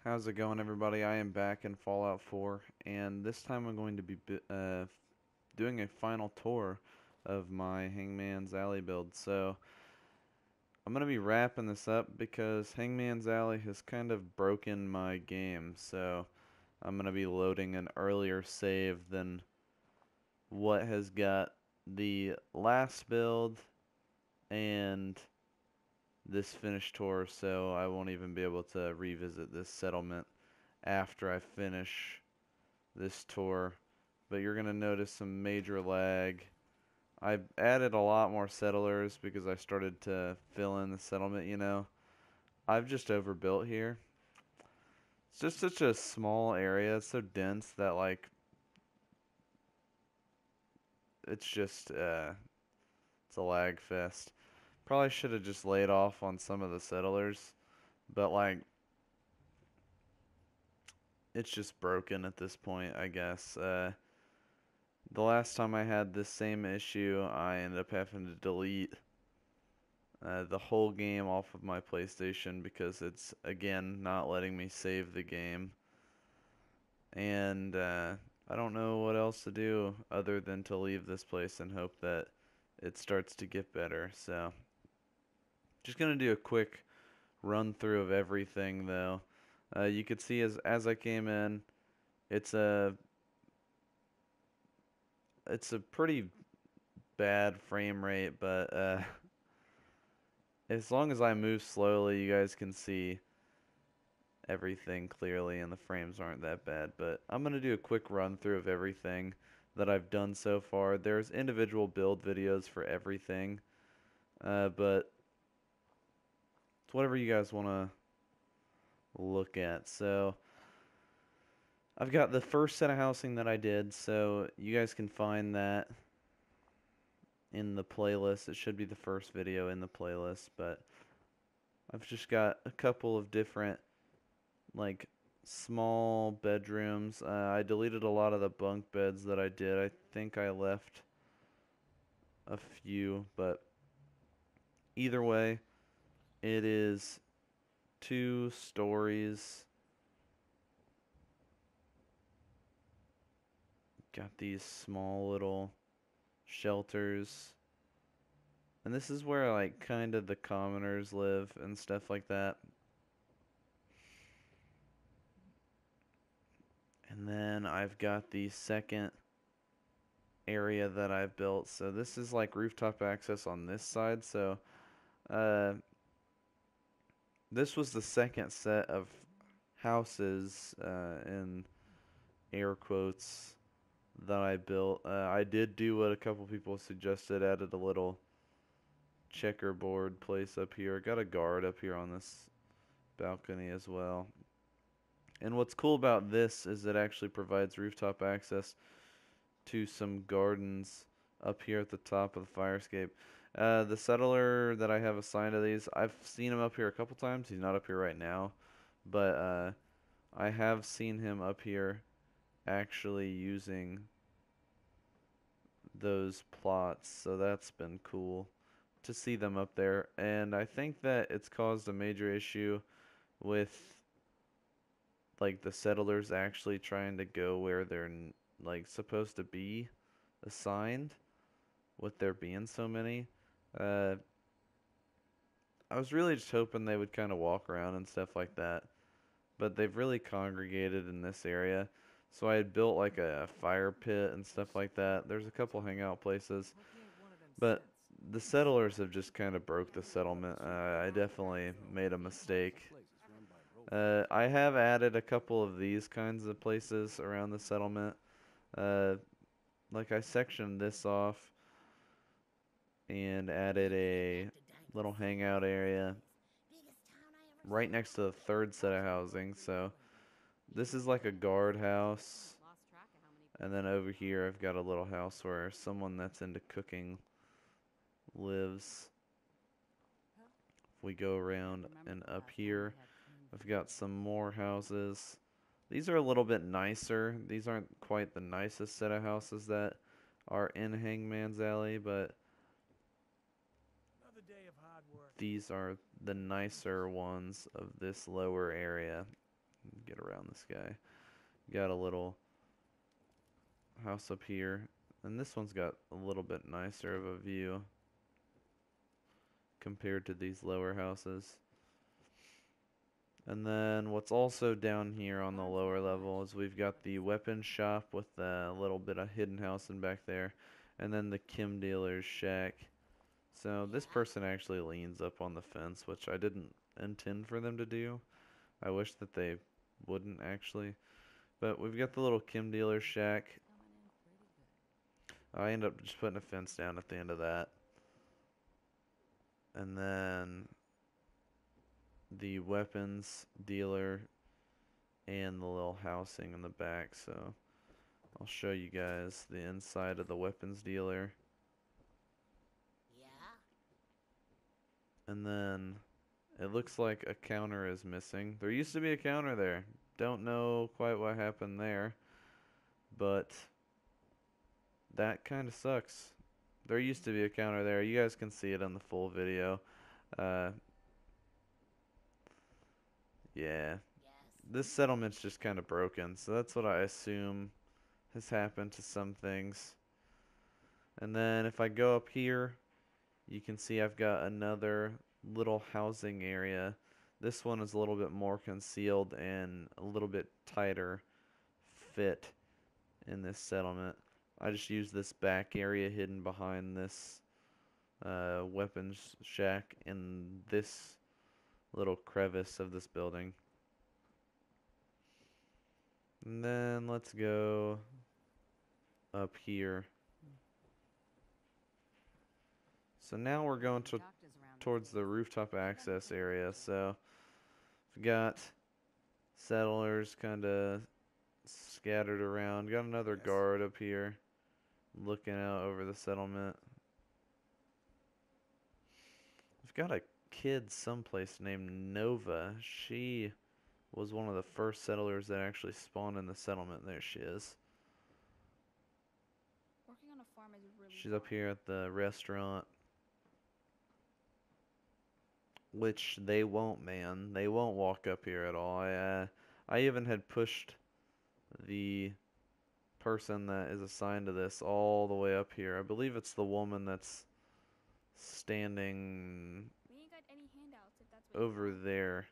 How's it going, everybody? I am back in Fallout 4, and this time I'm going to be doing a final tour of my Hangman's Alley build. So I'm going to be wrapping this up because Hangman's Alley has kind of broken my game. So I'm going to be loading an earlier save than what has got the last build and this finished tour, so I won't even be able to revisit this settlement after I finish this tour. But you're going to notice some major lag. I added a lot more settlers because I started to fill in the settlement. I've just overbuilt here. It's just such a small area. It's so dense that, like, it's just, it's a lag fest. Probably should have just laid off on some of the settlers, but, like, it's just broken at this point, I guess. The last time I had this same issue, I ended up having to delete the whole game off of my PlayStation because it's, again, not letting me save the game. And I don't know what else to do other than to leave this place and hope that it starts to get better. So, just going to do a quick run through of everything, though. You could see as I came in, it's a it's a pretty bad frame rate, but as long as I move slowly, you guys can see everything clearly and the frames aren't that bad. But I'm going to do a quick run through of everything that I've done so far. There's individual build videos for everything, but it's whatever you guys want to look at. So I've got the first set of housing that I did, so you guys can find that in the playlist. It should be the first video in the playlist, but I've just got a couple of different, like, small bedrooms. I deleted a lot of the bunk beds that I did. I think I left a few, but either way, it is 2 stories. Got these small little shelters. And this is where, like, kind of the commoners live and stuff like that. And then I've got the second area that I've built. So this is like rooftop access on this side. So uh, this was the second set of houses in air quotes that I built. I did do what a couple people suggested, added a little checkerboard place up here. Got a guard up here on this balcony as well. And what's cool about this is it actually provides rooftop access to some gardens up here at the top of the fire escape. The settler that I have assigned to these, I've seen him up here a couple times. He's not up here right now, but I have seen him up here actually using those plots, so that's been cool to see them up there. And I think that it's caused a major issue with, like, the settlers actually trying to go where they're like supposed to be assigned, with there being so many. Uh, I was really just hoping they would kind of walk around and stuff like that, but they've really congregated in this area. So I had built like a fire pit and stuff like that. There's a couple hangout places, but the settlers have just kind of broke the settlement. I definitely made a mistake. I have added a couple of these kinds of places around the settlement. Uh, like I sectioned this off and added a little hangout area right next to the third set of housing. So this is like a guard house. And then over here I've got a little house where someone that's into cooking lives. If we go around and up here, I've got some more houses. These are a little bit nicer. These aren't quite the nicest set of houses that are in Hangman's Alley, but these are the nicer ones of this lower area. get around this guy. Got a little house up here, and this one's got a little bit nicer of a view compared to these lower houses. And then what's also down here on the lower level is we've got the weapon shop with a little bit of hidden house in back there, and then the Kim dealer's shack. So this person actually leans up on the fence, which I didn't intend for them to do. I wish that they wouldn't actually. But we've got the little Kim dealer shack. I end up just putting a fence down at the end of that. And then the weapons dealer and the little housing in the back. So I'll show you guys the inside of the weapons dealer. And then it looks like a counter is missing. There used to be a counter there. Don't know quite what happened there, but that kind of sucks. There used to be a counter there. You guys can see it in the full video. Yeah. This settlement's just kind of broken, so that's what I assume has happened to some things. And then if I go up here, you can see I've got another little housing area. This one is a little bit more concealed and a little bit tighter fit in this settlement. I just use this back area hidden behind this weapons shack in this little crevice of this building. And then let's go up here. So now we're going towards the rooftop access area. So we've got settlers kind of scattered around. Got another guard up here looking out over the settlement. We've got a kid someplace named Nova. She was one of the first settlers that actually spawned in the settlement. There she is. Working on a farm is really She's up here at the restaurant. Which they won't, man. They won't walk up here at all. I even had pushed the person that is assigned to this all the way up here. I believe it's the woman that's standing We ain't got any handouts if that's what over there.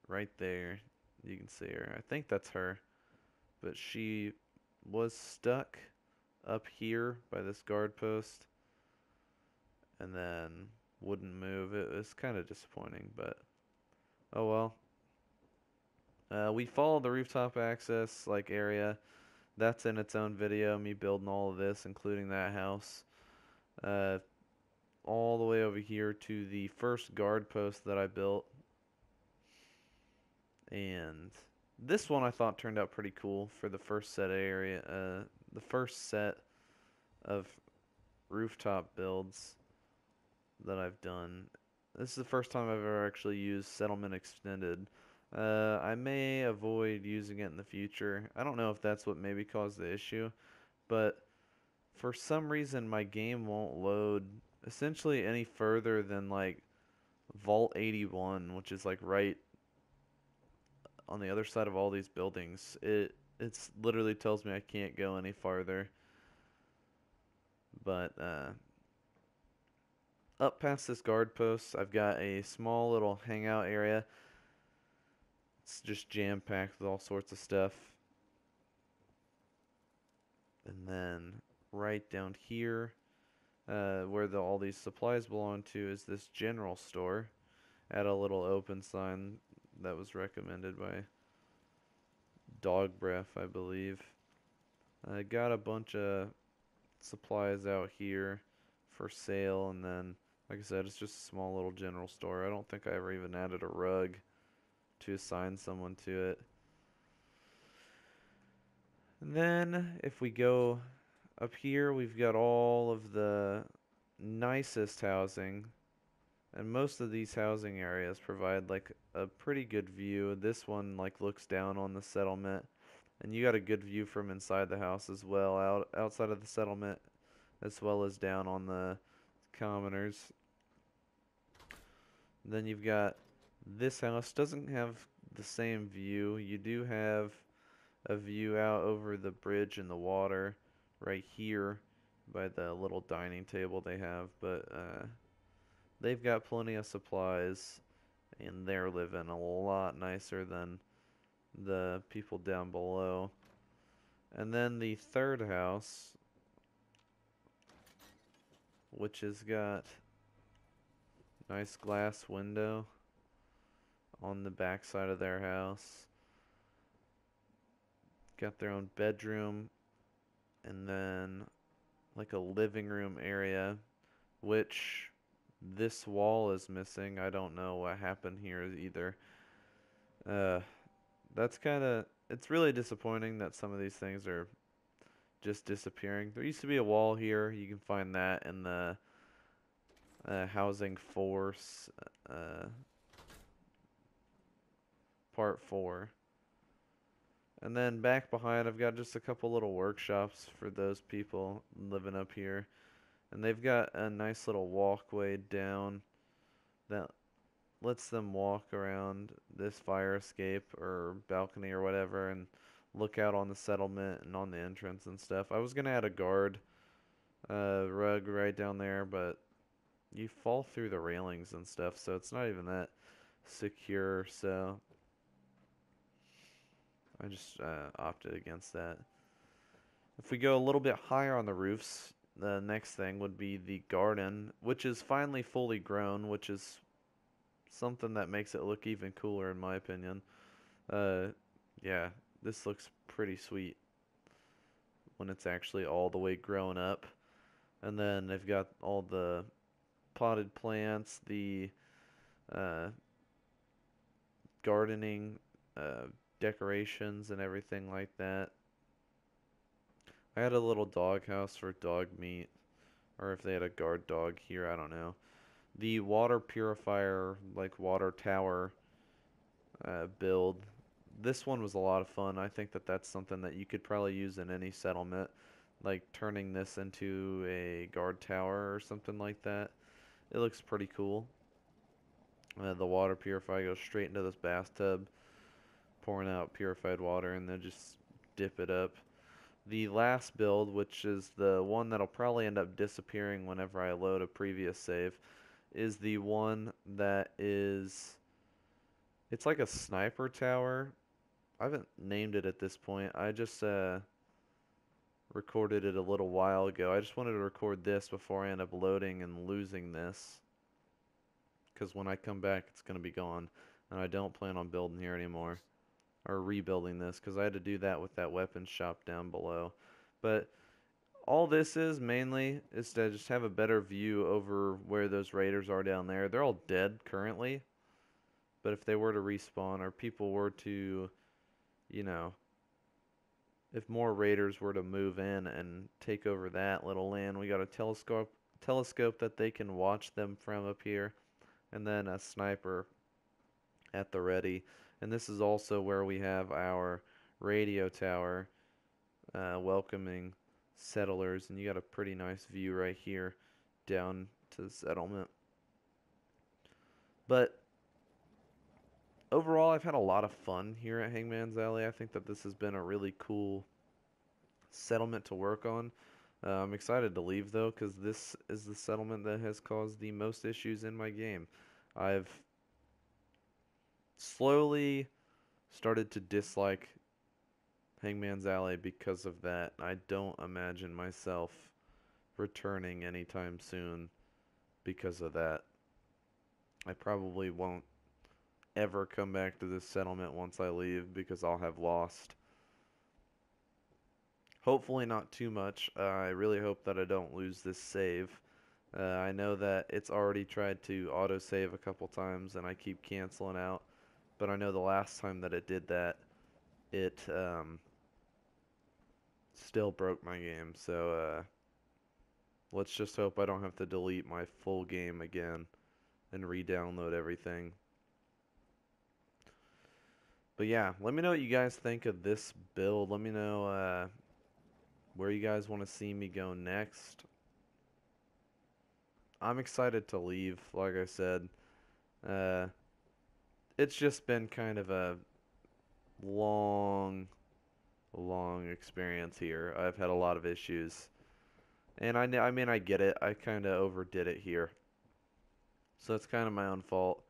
Right there. You can see her. I think that's her. But she was stuck up here by this guard post and then wouldn't move. It was kind of disappointing, but oh well. We followed the rooftop access area. That's in its own video, me building all of this, including that house. All the way over here to the first guard post that I built. And this one I thought turned out pretty cool for the first set the first set of rooftop builds that I've done. This is the first time I've ever actually used Settlement Extended. I may avoid using it in the future. I don't know if that's what maybe caused the issue, but for some reason my game won't load essentially any further than Vault 81, which is right on the other side of all these buildings. It's literally tells me I can't go any farther. But up past this guard post, I've got a small little hangout area. It's just jam-packed with all sorts of stuff. And then right down here, where all these supplies belong to, is this general store. At a little open sign that was recommended by Dog Breath, I believe. I got a bunch of supplies out here for sale, and then, like I said, it's just a small little general store. I don't think I ever even added a rug to assign someone to it. And then, if we go up here, we've got all of the nicest housing. And most of these housing areas provide a pretty good view. This one looks down on the settlement, and you got a good view from inside the house as well, outside of the settlement, as well as down on the commoners. Then you've got this house. Doesn't have the same view. You do have a view out over the bridge and the water right here by the little dining table they have, but they've got plenty of supplies and they're living a lot nicer than the people down below. And then the third house, which has got nice glass window on the back side of their house. Got their own bedroom and then like a living room area, which this wall is missing. I don't know what happened here either. Uh, that's kind of, it's really disappointing that some of these things are just disappearing. There used to be a wall here. You can find that in the housing force uh, part 4. And then back behind, I've got just a couple little workshops for those people living up here. And they've got a nice little walkway down that lets them walk around this fire escape or balcony or whatever and look out on the settlement and on the entrance and stuff. I was gonna add a guard rug right down there, but you fall through the railings and stuff, so it's not even that secure. So I just opted against that. If we go a little bit higher on the roofs, the next thing would be the garden, which is finally fully grown, which is something that makes it look even cooler in my opinion. Uh, yeah, this looks pretty sweet when it's actually all the way grown up. And then they've got all the potted plants, the uh, gardening uh, decorations, and everything like that. I had a little dog house for dog meat, or if they had a guard dog here, I don't know. The water purifier, like water tower build. This one was a lot of fun. I think that that's something that you could probably use in any settlement, like turning this into a guard tower or something like that. It looks pretty cool. The water purifier goes straight into this bathtub, pouring out purified water, and then just dip it up. The last build, which is the one that'll probably end up disappearing whenever I load a previous save, is the one that is, it's like a sniper tower. I haven't named it at this point. I just recorded it a little while ago. I just wanted to record this before I end up loading and losing this, because when I come back, it's going to be gone, and I don't plan on building here anymore, or rebuilding this, because I had to do that with that weapons shop down below. But all this is mainly is to just have a better view over where those raiders are down there. They're all dead currently, but if they were to respawn, or people were to, you know, if more raiders were to move in and take over that little land, we got a telescope that they can watch them from up here, and then a sniper at the ready. And this is also where we have our radio tower welcoming settlers, and you got a pretty nice view right here down to the settlement. But overall, I've had a lot of fun here at Hangman's Alley. I think that this has been a really cool settlement to work on. I'm excited to leave though, because this is the settlement that has caused the most issues in my game. I've slowly started to dislike Hangman's Alley because of that. I don't imagine myself returning anytime soon because of that. I probably won't ever come back to this settlement once I leave because I'll have lost. Hopefully not too much. I really hope that I don't lose this save. I know that it's already tried to autosave a couple times and I keep canceling out. But I know the last time that it did that, it still broke my game. So let's just hope I don't have to delete my full game again and re-download everything. But yeah, let me know what you guys think of this build. Let me know where you guys want to see me go next. I'm excited to leave, like I said. Uh, it's just been kind of a long, long experience here. I've had a lot of issues, and I mean, I get it. I kind of overdid it here, so it's kind of my own fault.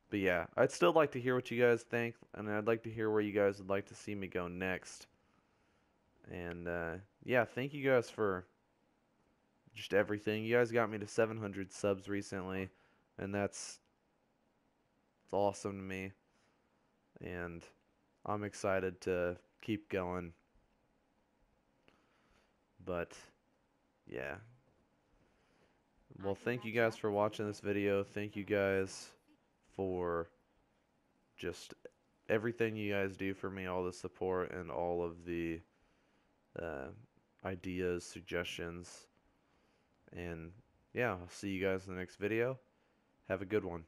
But yeah, I'd still like to hear what you guys think, and I'd like to hear where you guys would like to see me go next. And yeah, thank you guys for just everything. You guys got me to 700 subs recently, and it's awesome to me. And I'm excited to keep going. But yeah. Well, thank you guys for watching this video. Thank you guys for just everything you guys do for me, all the support and all of the uh, ideas, suggestions. And yeah, I'll see you guys in the next video. Have a good one.